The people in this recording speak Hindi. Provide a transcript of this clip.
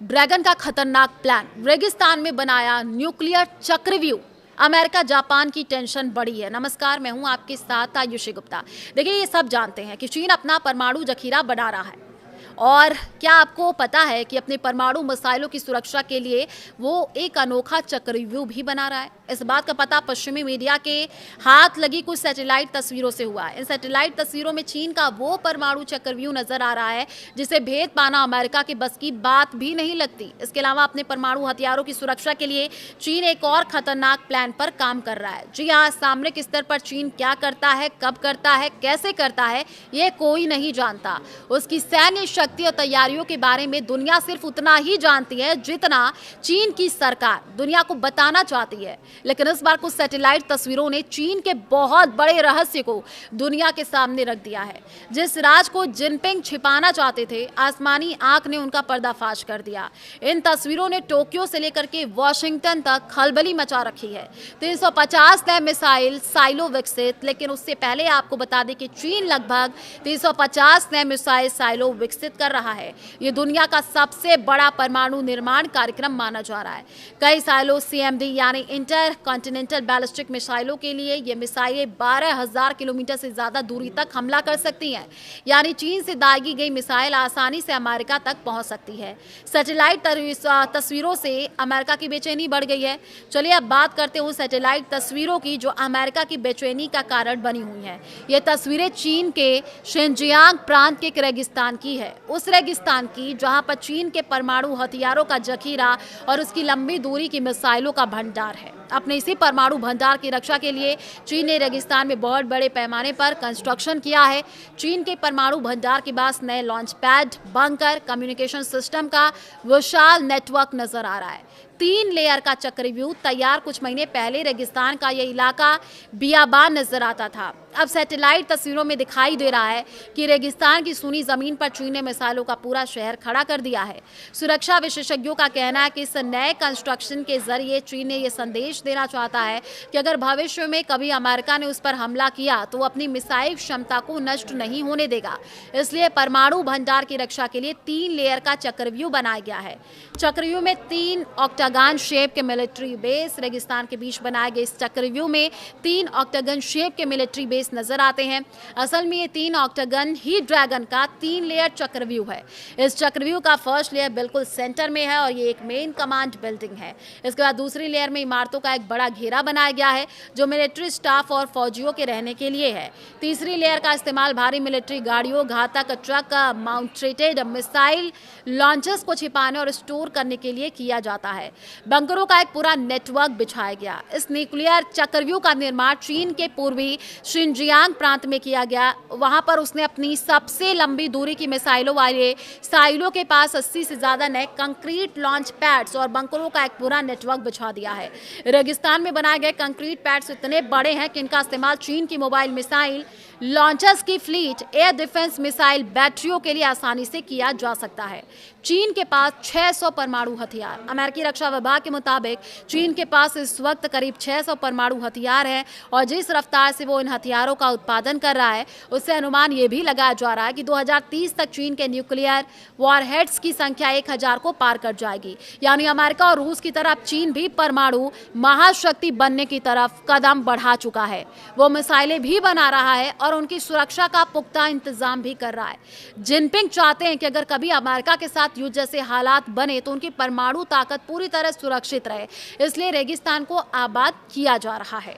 ड्रैगन का खतरनाक प्लान, रेगिस्तान में बनाया न्यूक्लियर चक्रव्यूह। अमेरिका जापान की टेंशन बढ़ी है। नमस्कार, मैं हूं आपके साथ आयुषी गुप्ता। देखिए, ये सब जानते हैं कि चीन अपना परमाणु जखीरा बना रहा है। और क्या आपको पता है कि अपने परमाणु मिसाइलों की सुरक्षा के लिए वो एक अनोखा चक्रव्यूह भी बना रहा है। इस बात का पता पश्चिमी मीडिया के हाथ लगी कुछ सैटेलाइट तस्वीरों से हुआ है। इन सैटेलाइट तस्वीरों में चीन का वो परमाणु चक्रव्यूह नजर आ रहा है जिसे भेद पाना अमेरिका के बस की बात भी नहीं लगती। इसके अलावा अपने परमाणु हथियारों की सुरक्षा के लिए चीन एक और खतरनाक प्लान पर काम कर रहा है। जी हाँ, सामरिक स्तर पर चीन क्या करता है, कब करता है, कैसे करता है, ये कोई नहीं जानता। उसकी सैन्य शक्ति और तैयारियों के बारे में दुनिया सिर्फ उतना ही जानती है जितना चीन की सरकार दुनिया को बताना चाहती है। लेकिन इस बार कुछ सैटेलाइट तस्वीरों ने चीन के बहुत बड़े रहस्य को दुनिया के सामने रख दिया है। जिस राज को जिनपिंग छिपाना चाहते थे, आसमानी आंख ने उनका पर्दाफाश कर दिया। इन तस्वीरों ने टोक्यो से लेकर के वॉशिंगटन तक खलबली मचा रखी है। 350 नए मिसाइल साइलो विकसित, लेकिन उससे पहले आपको बता दें कि चीन लगभग 350 नए मिसाइल साइलो विकसित कर रहा है। यह दुनिया का सबसे बड़ा परमाणु निर्माण कार्यक्रम माना जा रहा है। कई साइलो CMD यानी इंटर कॉन्टिनेंटल बैलिस्टिक मिसाइलों के लिए ये मिसाइलें 12,000 किलोमीटर से ज्यादा दूरी तक हमला कर सकती हैं। यानी चीन से दागी गई मिसाइल आसानी से अमेरिका तक पहुंच सकती है। सैटेलाइट तस्वीरों से अमेरिका की बेचैनी बढ़ गई है। चलिए अब बात करते हैं उन सैटेलाइट तस्वीरों की जो अमेरिका की बेचैनी का कारण बनी हुई हैं। ये तस्वीरें चीन के शिनजियांग प्रांत के एक रेगिस्तान की है। उस रेगिस्तान की जहां पर चीन के परमाणु हथियारों का जखीरा और उसकी लंबी दूरी की मिसाइलों का भंडार है। अपने इसी परमाणु भंडार की रक्षा के लिए चीन ने रेगिस्तान में बहुत बड़े पैमाने पर कंस्ट्रक्शन किया है। चीन के परमाणु भंडार के पास नए launch pad, bunker, communication system का विशाल नेटवर्क नजर आ रहा है। 3 लेयर का चक्रव्यूह तैयार। कुछ महीने पहले रेगिस्तान का यह इलाका बियाबान नजर आता था। अब सैटेलाइट तस्वीरों में दिखाई दे रहा है कि रेगिस्तान की सूनी जमीन पर चीन ने मिसाइलों का पूरा शहर खड़ा कर दिया है। सुरक्षा विशेषज्ञों का कहना है कि इस नए कंस्ट्रक्शन के जरिए चीन ने यह संदेश देना चाहता है कि अगर भविष्य में कभी अमेरिका ने उस पर हमला किया तो अपनी मिसाइल क्षमता को नष्ट नहीं होने देगा। इसलिए परमाणु भंडार की रक्षा के लिए 3 लेयर का चक्रव्यूह बनाया गया है। चक्रव्यूह में 3 ऑक्टागन शेप के मिलिट्री बेस, रेगिस्तान के बीच बनाए गए इस चक्रव्यूह में 3 ऑक्टागन शेप के मिलिट्री बेस नजर आते हैं। असल में ये 3 ऑक्टागन ही ड्रैगन का 3 लेयर चक्रव्यूह है। इस चक्रव्यूह का फर्स्ट लेयर बिल्कुल सेंटर में है और ये एक मेन कमांड बिल्डिंग है। इसके बाद दूसरी लेयर में इमारतों का एक बड़ा घेरा बनाया गया है जो मिलिट्री स्टाफ और फौजियों के रहने के लिए है। तीसरी लेयर का इस्तेमाल भारी मिलिट्री गाड़ियों, घातक ट्रक, माउंटेड मिसाइल लॉन्चर्स को छिपाने और स्टोर करने के लिए किया जाता है। बंकरों का एक पूरा नेटवर्क बिछाया गया। इस न्यूक्लियर चक्रव्यूह का निर्माण चीन के पूर्वी शिनजियांग प्रांत में किया गया। वहां पर उसने अपनी सबसे लंबी दूरी की मिसाइलों वाले साइलों के पास 80 से ज्यादा नए कंक्रीट लॉन्च पैड्स और बंकरों का एक पूरा नेटवर्क बिछा दिया है। रेगिस्तान में बनाए गए कंक्रीट पैड्स इतने बड़े हैं कि इनका इस्तेमाल चीन की मोबाइल मिसाइल लॉन्चर्स की फ्लीट, एयर डिफेंस मिसाइल बैटरियों के लिए आसानी से किया जा सकता है। चीन के पास 600 परमाणु हथियार। अमेरिकी रक्षा विभाग के मुताबिक चीन के पास इस वक्त करीब 600 परमाणु हथियार हैं और जिस रफ्तार से वो इन हथियारों का उत्पादन कर रहा है उससे अनुमान ये भी लगाया जा रहा है कि 2030 तक चीन के न्यूक्लियर वॉरहेड्स की संख्या 1000 को पार कर जाएगी। यानी अमेरिका और रूस की तरफ चीन भी परमाणु महाशक्ति बनने की तरफ कदम बढ़ा चुका है। वो मिसाइलें भी बना रहा है और उनकी सुरक्षा का पुख्ता इंतजाम भी कर रहा है। जिनपिंग चाहते हैं कि अगर कभी अमेरिका के साथ युद्ध जैसे हालात बने तो उनकी परमाणु ताकत पूरी तरह सुरक्षित रहे। इसलिए रेगिस्तान को आबाद किया जा रहा है।